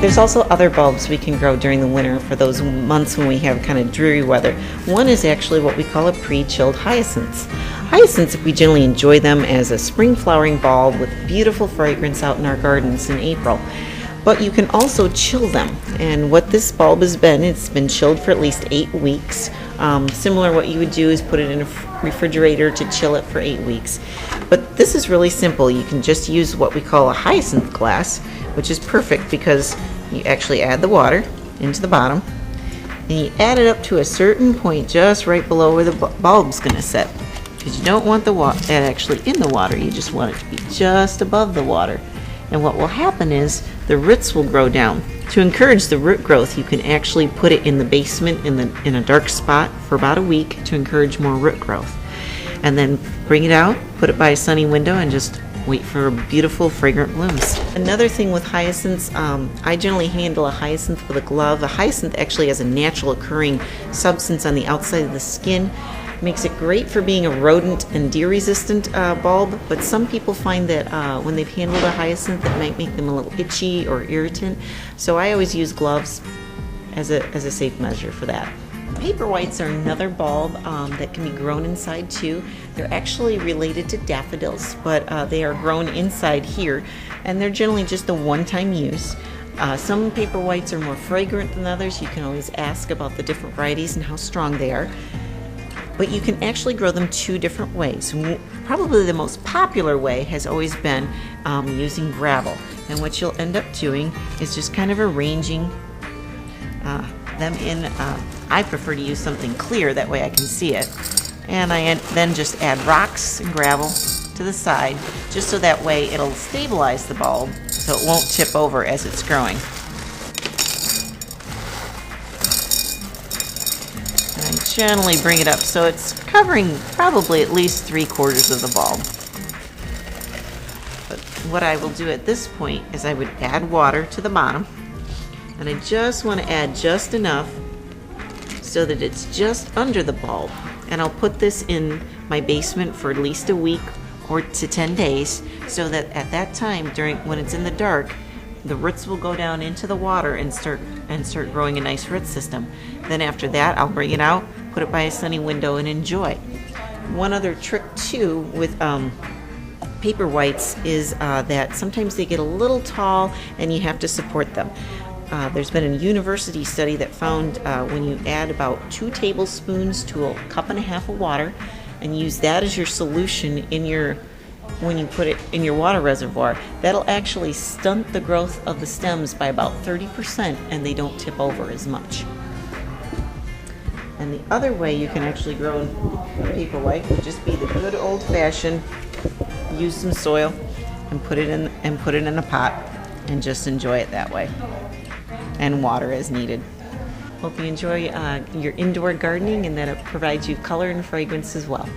There's also other bulbs we can grow during the winter for those months when we have kind of dreary weather. One is actually what we call a pre-chilled hyacinths. Hyacinths, we generally enjoy them as a spring flowering bulb with beautiful fragrance out in our gardens in April. But you can also chill them. And what this bulb has been, it's been chilled for at least 8 weeks. Similar, what you would do is put it in a refrigerator to chill it for 8 weeks. But this is really simple. You can just use what we call a hyacinth glass, which is perfect because you actually add the water into the bottom and you add it up to a certain point just right below where the bulb's going to sit, because you don't want that actually in the water. You just want it to be just above the water. And what will happen is the roots will grow down. To encourage the root growth, you can actually put it in the basement in a dark spot for about a week to encourage more root growth. And then bring it out, put it by a sunny window, and just wait for beautiful fragrant blooms. Another thing with hyacinths, I generally handle a hyacinth with a glove. A hyacinth actually has a natural occurring substance on the outside of the skin. Makes it great for being a rodent and deer resistant bulb, but some people find that when they've handled a hyacinth, it might make them a little itchy or irritant. So I always use gloves as a safe measure for that. Paperwhites are another bulb that can be grown inside too. They're actually related to daffodils, but they are grown inside here, and they're generally just a one-time use. Some paperwhites are more fragrant than others. You can always ask about the different varieties and how strong they are. But you can actually grow them 2 different ways. Probably the most popular way has always been using gravel. And what you'll end up doing is just kind of arranging them in, I prefer to use something clear, that way I can see it. And I then just add rocks and gravel to the side, just so that way it'll stabilize the bulb so it won't tip over as it's growing. And I gently bring it up so it's covering probably at least 3/4 of the bulb. But what I will do at this point is I would add water to the bottom, and I just want to add just enough so that it's just under the bulb. And I'll put this in my basement for at least a week or to 10 days, so that at that time, when it's in the dark, the roots will go down into the water and start growing a nice root system. Then after that, I'll bring it out, put it by a sunny window, and enjoy. One other trick too with paperwhites is that sometimes they get a little tall and you have to support them. There's been a university study that found when you add about 2 tablespoons to a 1.5 cups of water and use that as your solution when you put it in your water reservoir, that'll actually stunt the growth of the stems by about 30%, and they don't tip over as much. And the other way you can actually grow paperwhite would just be the good old-fashioned, use some soil and put it in a pot and just enjoy it that way. And water as needed. Hope you enjoy your indoor gardening and that it provides you color and fragrance as well.